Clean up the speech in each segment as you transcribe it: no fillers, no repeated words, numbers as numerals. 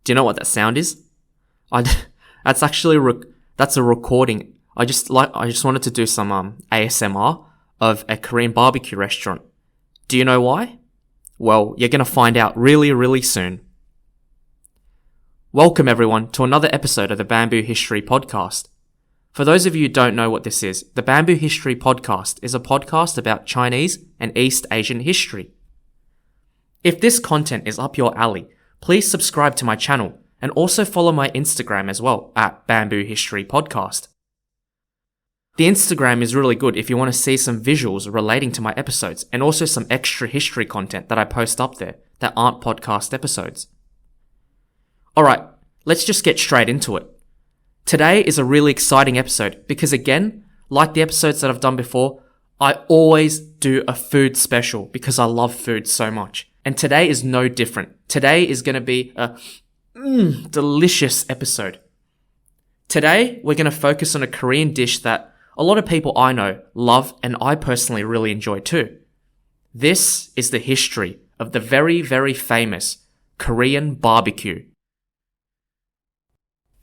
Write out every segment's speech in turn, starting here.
Do you know what that sound is? That's actually that's a recording. I just wanted to do some ASMR of a Korean barbecue restaurant. Do you know why? Well, you're gonna find out really, really soon. Welcome everyone to another episode of the Bamboo History Podcast. For those of you who don't know what this is, the Bamboo History Podcast is a podcast about Chinese and East Asian history. If this content is up your alley, please subscribe to my channel and also follow my Instagram as well at Bamboo History Podcast. The Instagram is really good if you want to see some visuals relating to my episodes and also some extra history content that I post up there that aren't podcast episodes. Alright, let's just get straight into it. Today is a really exciting episode because again, like the episodes that I've done before, I always do a food special because I love food so much. And today is no different. Today is going to be a delicious episode. Today, we're going to focus on a Korean dish that a lot of people I know love and I personally really enjoy too. This is the history of the very, very famous Korean barbecue.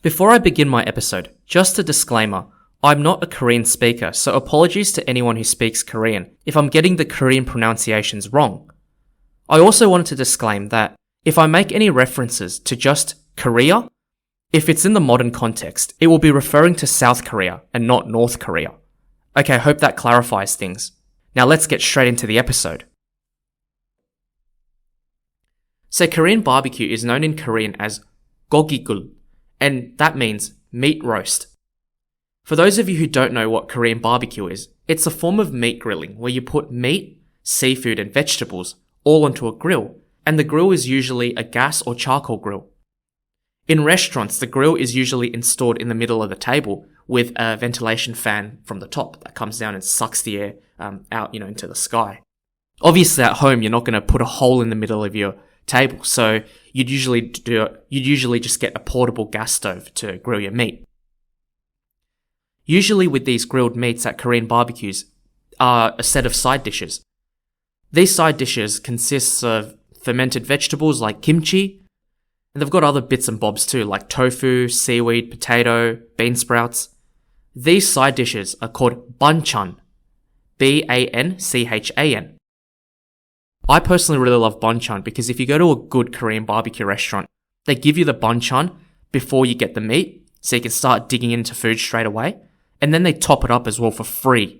Before I begin my episode, just a disclaimer, I'm not a Korean speaker, so apologies to anyone who speaks Korean if I'm getting the Korean pronunciations wrong. I also wanted to disclaim that if I make any references to just Korea, if it's in the modern context, it will be referring to South Korea and not North Korea. Okay, I hope that clarifies things. Now let's get straight into the episode. So Korean barbecue is known in Korean as gul-gogi, and that means meat roast. For those of you who don't know what Korean barbecue is, it's a form of meat grilling where you put meat, seafood and vegetables all onto a grill, and the grill is usually a gas or charcoal grill. In restaurants, the grill is usually installed in the middle of the table with a ventilation fan from the top that comes down and sucks the air out, into the sky. Obviously at home, you're not going to put a hole in the middle of your table, so you'd usually just get a portable gas stove to grill your meat. Usually with these grilled meats at Korean barbecues are a set of side dishes. These side dishes consist of fermented vegetables like kimchi, and they've got other bits and bobs too, like tofu, seaweed, potato, bean sprouts. These side dishes are called banchan, B-A-N-C-H-A-N. I personally really love banchan because if you go to a good Korean barbecue restaurant, they give you the banchan before you get the meat, so you can start digging into food straight away, and then they top it up as well for free.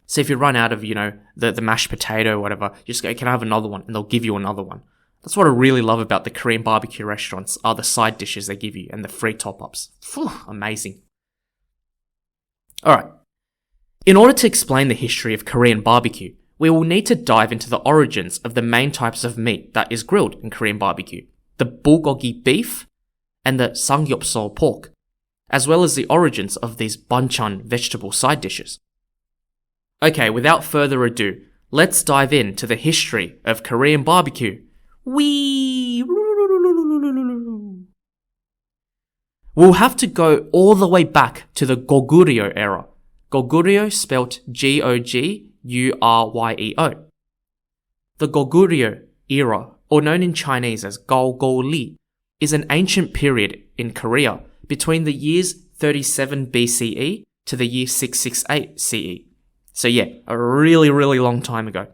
So if you run out of, the mashed potato or whatever, you just go, can I have another one? And they'll give you another one. That's what I really love about the Korean barbecue restaurants are the side dishes they give you and the free top-ups. Amazing. Alright. In order to explain the history of Korean barbecue, we will need to dive into the origins of the main types of meat that is grilled in Korean barbecue, the bulgogi beef and the samgyeopsal pork, as well as the origins of these banchan vegetable side dishes. Okay, without further ado, let's dive into the history of Korean barbecue. We'll have to go all the way back to the Goguryeo era. Goguryeo spelt G-O-G-U-R-Y-E-O. The Goguryeo era, or known in Chinese as gul-gogi, is an ancient period in Korea between the years 37 BCE to the year 668 CE. So yeah, a really, really long time ago.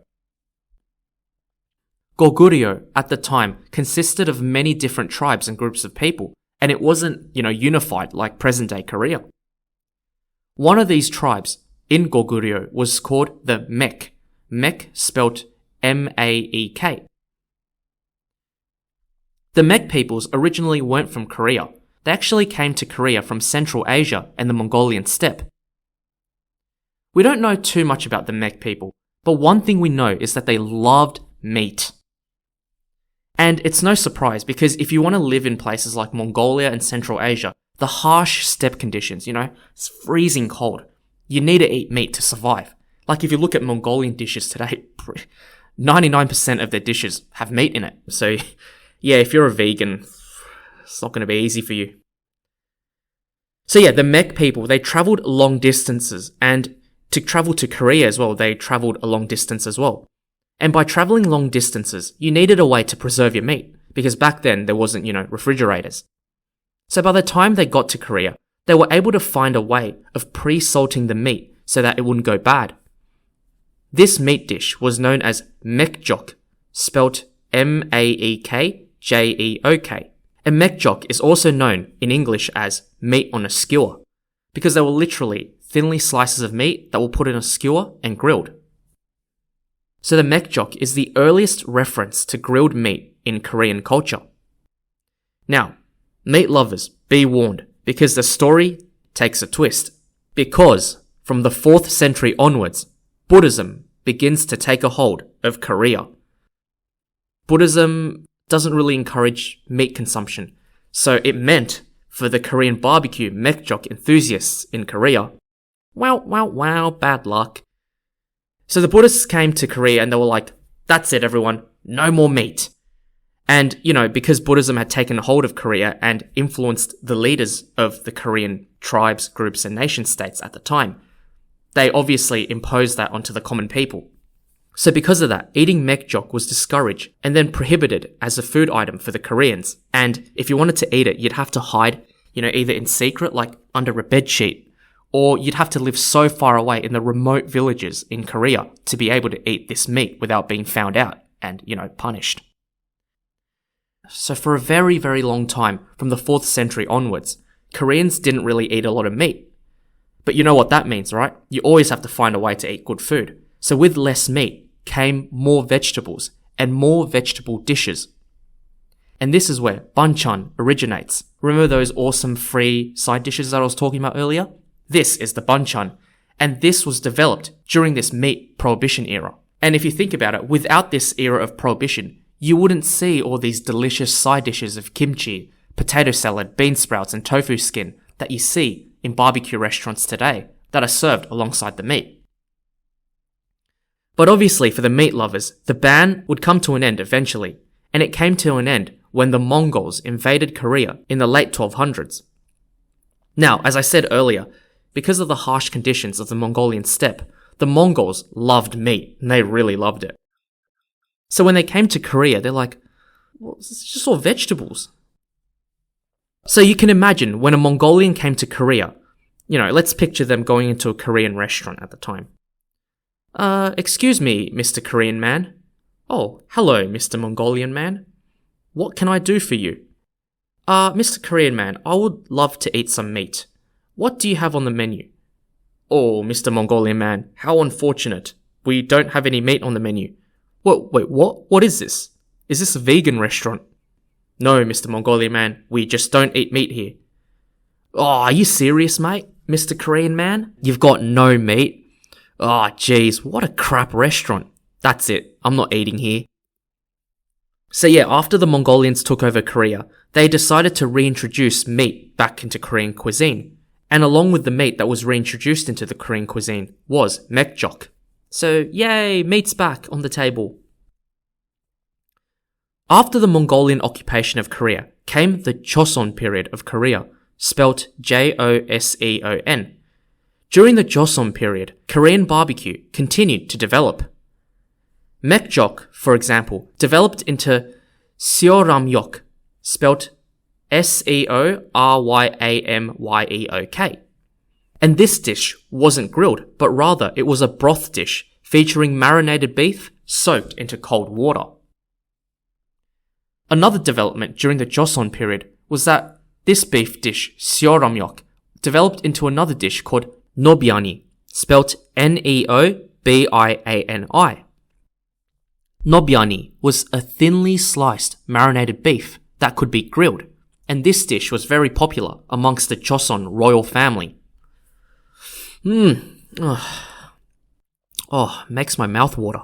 Goguryeo, at the time, consisted of many different tribes and groups of people, and it wasn't, unified like present-day Korea. One of these tribes in Goguryeo was called the Mek. Mek spelt M-A-E-K. The Mek peoples originally weren't from Korea. They actually came to Korea from Central Asia and the Mongolian steppe. We don't know too much about the Mek people, but one thing we know is that they loved meat. And it's no surprise because if you want to live in places like Mongolia and Central Asia, the harsh steppe conditions, it's freezing cold. You need to eat meat to survive. Like if you look at Mongolian dishes today, 99% of their dishes have meat in it. So yeah, if you're a vegan, it's not going to be easy for you. So yeah, the Mek people, they traveled long distances, and to travel to Korea as well, they traveled a long distance as well. And by traveling long distances, you needed a way to preserve your meat, because back then there wasn't, refrigerators. So by the time they got to Korea, they were able to find a way of pre-salting the meat so that it wouldn't go bad. This meat dish was known as mekjok, spelt M-A-E-K-J-E-O-K. And mekjok is also known in English as meat on a skewer, because they were literally thinly slices of meat that were put in a skewer and grilled. So the mekjok is the earliest reference to grilled meat in Korean culture. Now, meat lovers, be warned, because the story takes a twist. Because from the 4th century onwards, Buddhism begins to take a hold of Korea. Buddhism doesn't really encourage meat consumption, so it meant for the Korean barbecue mekjok enthusiasts in Korea, wow, bad luck. So the Buddhists came to Korea and they were like, that's it everyone, no more meat. And, because Buddhism had taken hold of Korea and influenced the leaders of the Korean tribes, groups, and nation states at the time, they obviously imposed that onto the common people. So because of that, eating mekjok was discouraged and then prohibited as a food item for the Koreans. And if you wanted to eat it, you'd have to hide, either in secret, like under a bedsheet, or you'd have to live so far away in the remote villages in Korea to be able to eat this meat without being found out and, punished. So for a very, very long time, from the 4th century onwards, Koreans didn't really eat a lot of meat. But you know what that means, right? You always have to find a way to eat good food. So with less meat came more vegetables and more vegetable dishes. And this is where banchan originates. Remember those awesome free side dishes that I was talking about earlier? This is the banchan. And this was developed during this meat prohibition era. And if you think about it, without this era of prohibition, you wouldn't see all these delicious side dishes of kimchi, potato salad, bean sprouts, and tofu skin that you see in barbecue restaurants today that are served alongside the meat. But obviously for the meat lovers, the ban would come to an end eventually, and it came to an end when the Mongols invaded Korea in the late 1200s. Now, as I said earlier, because of the harsh conditions of the Mongolian steppe, the Mongols loved meat, and they really loved it. So when they came to Korea, they're like, well, it's just all vegetables. So you can imagine when a Mongolian came to Korea, let's picture them going into a Korean restaurant at the time. Excuse me, Mr. Korean man. Oh, hello, Mr. Mongolian man. What can I do for you? Mr. Korean man, I would love to eat some meat. What do you have on the menu? Oh, Mr. Mongolian man, how unfortunate. We don't have any meat on the menu. Wait, what? What is this? Is this a vegan restaurant? No, Mr. Mongolian man, we just don't eat meat here. Oh, are you serious, mate? Mr. Korean man? You've got no meat? Oh, jeez, what a crap restaurant. That's it, I'm not eating here. So yeah, after the Mongolians took over Korea, they decided to reintroduce meat back into Korean cuisine. And along with the meat that was reintroduced into the Korean cuisine was mekjok. So yay, meat's back on the table. After the Mongolian occupation of Korea came the Joseon period of Korea, spelt Joseon. During the Joseon period, Korean barbecue continued to develop. Mekjok, for example, developed into seoramyeok, spelt Seoryamyeyok. And this dish wasn't grilled, but rather it was a broth dish featuring marinated beef soaked into cold water. Another development during the Joseon period was that this beef dish, seoramyeok, developed into another dish called nobiani, spelt Neobiani. Nobiani was a thinly sliced marinated beef that could be grilled, and this dish was very popular amongst the Joseon royal family. Makes my mouth water.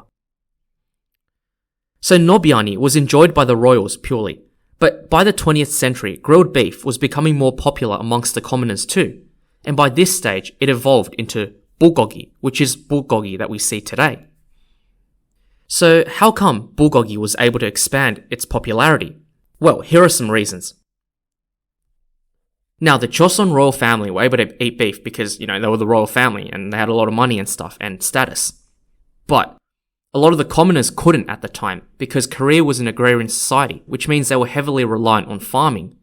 So nobiani was enjoyed by the royals purely, but by the 20th century, grilled beef was becoming more popular amongst the commoners too, and by this stage it evolved into bulgogi, which is bulgogi that we see today. So how come bulgogi was able to expand its popularity? Well, here are some reasons. Now, the Joseon royal family were able to eat beef because, they were the royal family and they had a lot of money and stuff and status. But A lot of the commoners couldn't at the time because Korea was an agrarian society, which means they were heavily reliant on farming.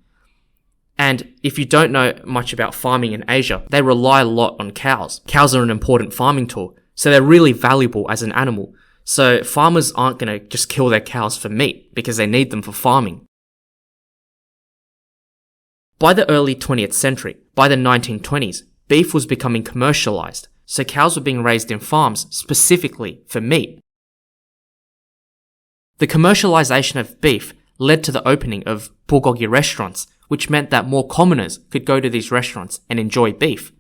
And if you don't know much about farming in Asia, they rely a lot on cows. Cows are an important farming tool, so they're really valuable as an animal. So farmers aren't going to just kill their cows for meat because they need them for farming. By the early 20th century, by the 1920s, beef was becoming commercialized, so cows were being raised in farms specifically for meat. The commercialization of beef led to the opening of bulgogi restaurants, which meant that more commoners could go to these restaurants and enjoy beef.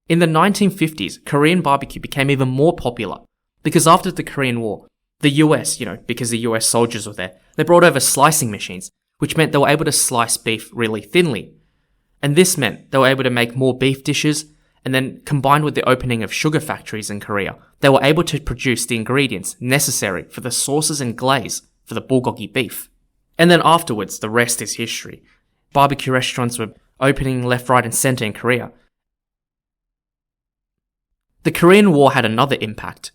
In the 1950s, Korean barbecue became even more popular because after the Korean War, the US, because the US soldiers were there, they brought over slicing machines, which meant they were able to slice beef really thinly. And this meant they were able to make more beef dishes, and then combined with the opening of sugar factories in Korea, they were able to produce the ingredients necessary for the sauces and glaze for the bulgogi beef. And then afterwards, the rest is history. Barbecue restaurants were opening left, right, and center in Korea. The Korean War had another impact.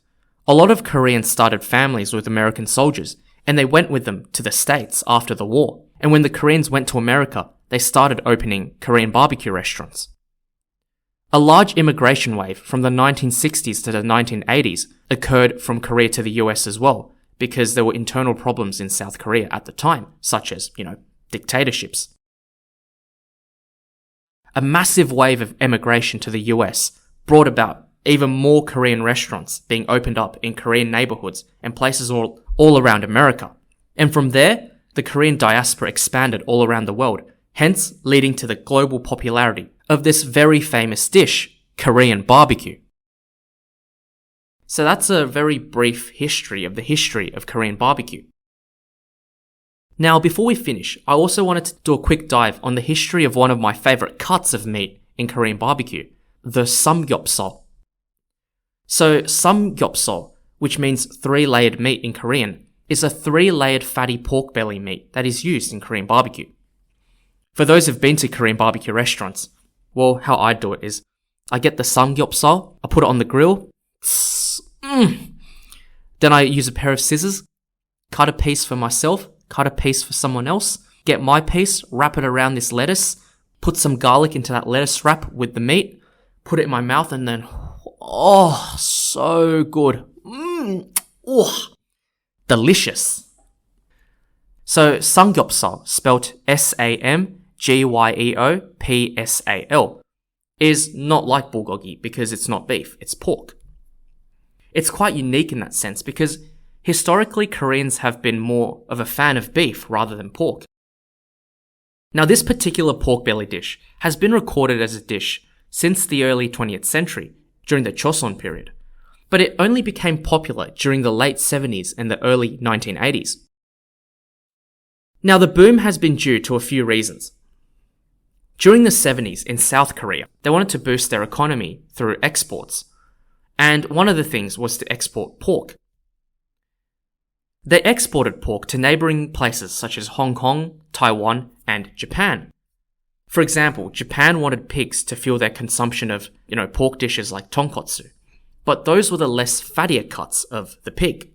A lot of Koreans started families with American soldiers, and they went with them to the States after the war. And when the Koreans went to America, they started opening Korean barbecue restaurants. A large immigration wave from the 1960s to the 1980s occurred from Korea to the US as well, because there were internal problems in South Korea at the time, such as, dictatorships. A massive wave of emigration to the US brought about even more Korean restaurants being opened up in Korean neighborhoods and places all around America. And from there, the Korean diaspora expanded all around the world, hence leading to the global popularity of this very famous dish, Korean barbecue. So that's a very brief history of Korean barbecue. Now, before we finish, I also wanted to do a quick dive on the history of one of my favorite cuts of meat in Korean barbecue, the samgyeopsal. So samgyeopsal, which means three-layered meat in Korean, is a three-layered fatty pork belly meat that is used in Korean barbecue. For those who've been to Korean barbecue restaurants, well, how I do it is, I get the samgyeopsal, I put it on the grill, then I use a pair of scissors, cut a piece for myself, cut a piece for someone else, get my piece, wrap it around this lettuce, put some garlic into that lettuce wrap with the meat, put it in my mouth, and then, oh, so good. Delicious. So, samgyeopsal, spelt S-A-M-G-Y-E-O-P-S-A-L, is not like bulgogi because it's not beef, it's pork. It's quite unique in that sense because historically Koreans have been more of a fan of beef rather than pork. Now, this particular pork belly dish has been recorded as a dish since the early 20th century, during the Joseon period, but it only became popular during the late 70s and the early 1980s. Now, the boom has been due to a few reasons. During the 70s in South Korea, they wanted to boost their economy through exports, and one of the things was to export pork. They exported pork to neighboring places such as Hong Kong, Taiwan, and Japan. For example, Japan wanted pigs to fuel their consumption of, pork dishes like tonkotsu, but those were the less fattier cuts of the pig.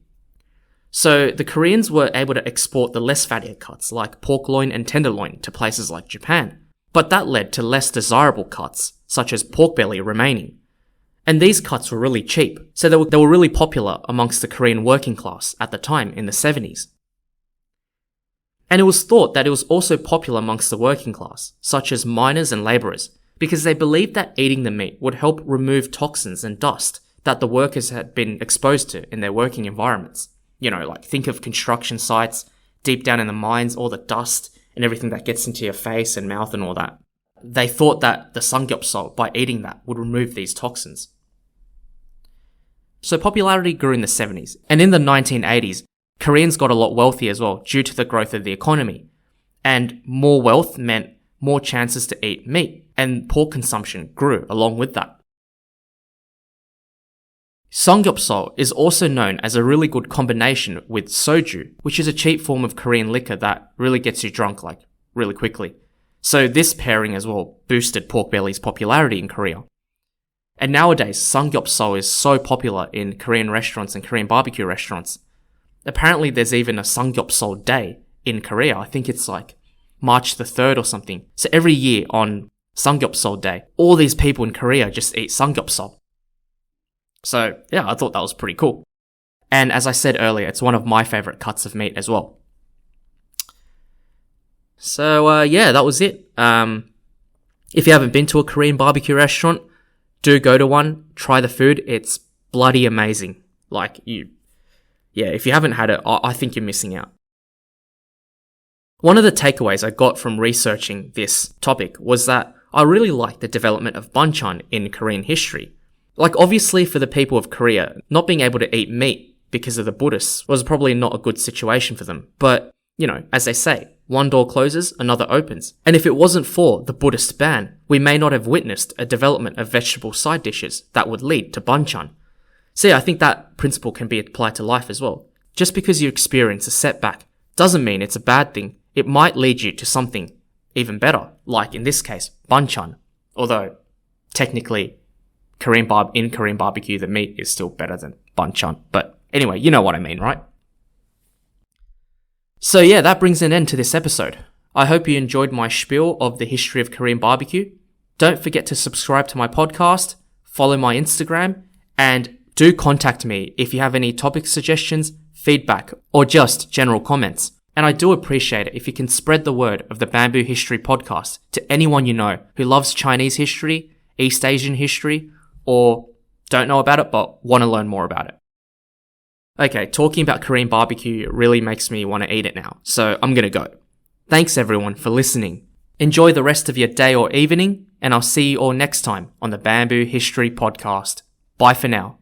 So the Koreans were able to export the less fattier cuts like pork loin and tenderloin to places like Japan, but that led to less desirable cuts such as pork belly remaining. And these cuts were really cheap, so they were really popular amongst the Korean working class at the time in the 70s. And it was thought that it was also popular amongst the working class, such as miners and labourers, because they believed that eating the meat would help remove toxins and dust that the workers had been exposed to in their working environments. Like think of construction sites, deep down in the mines, all the dust and everything that gets into your face and mouth and all that. They thought that the samgyeopsal, by eating that, would remove these toxins. So popularity grew in the 70s, and in the 1980s, Koreans got a lot wealthy as well due to the growth of the economy. And more wealth meant more chances to eat meat, and pork consumption grew along with that. Samgyeopsal is also known as a really good combination with soju, which is a cheap form of Korean liquor that really gets you drunk really quickly. So this pairing as well boosted pork belly's popularity in Korea. And nowadays, samgyeopsal is so popular in Korean restaurants and Korean barbecue restaurants. Apparently, there's even a samgyeopsal day in Korea. I think it's like March the 3rd or something. So every year on samgyeopsal day, all these people in Korea just eat samgyeopsal. So yeah, I thought that was pretty cool. And as I said earlier, it's one of my favorite cuts of meat as well. So yeah, that was it. If you haven't been to a Korean barbecue restaurant, do go to one, try the food. It's bloody amazing. If you haven't had it, I think you're missing out. One of the takeaways I got from researching this topic was that I really like the development of banchan in Korean history. Obviously for the people of Korea, not being able to eat meat because of the Buddhists was probably not a good situation for them. But, as they say, one door closes, another opens. And if it wasn't for the Buddhist ban, we may not have witnessed a development of vegetable side dishes that would lead to banchan. So yeah, I think that principle can be applied to life as well. Just because you experience a setback doesn't mean it's a bad thing. It might lead you to something even better, like in this case, banchan. Although, technically, in Korean barbecue, the meat is still better than banchan. But anyway, you know what I mean, right? So yeah, that brings an end to this episode. I hope you enjoyed my spiel of the history of Korean barbecue. Don't forget to subscribe to my podcast, follow my Instagram, and do contact me if you have any topic suggestions, feedback, or just general comments. And I do appreciate it if you can spread the word of the Bamboo History Podcast to anyone you know who loves Chinese history, East Asian history, or don't know about it but want to learn more about it. Okay, talking about Korean barbecue really makes me want to eat it now, so I'm gonna go. Thanks everyone for listening. Enjoy the rest of your day or evening, and I'll see you all next time on the Bamboo History Podcast. Bye for now.